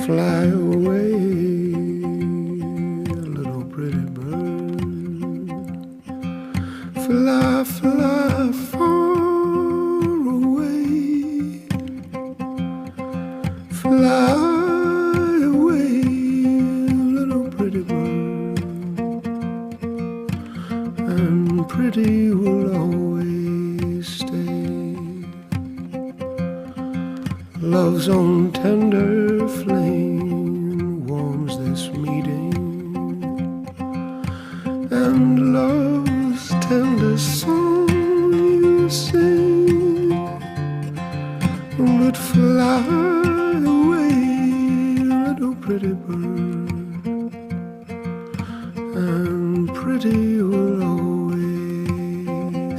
Fly away, little pretty bird. Fly, fly far away. Fly away, little pretty bird. And pretty will always stay. Love's own tender flame warms this meeting, and love's tender song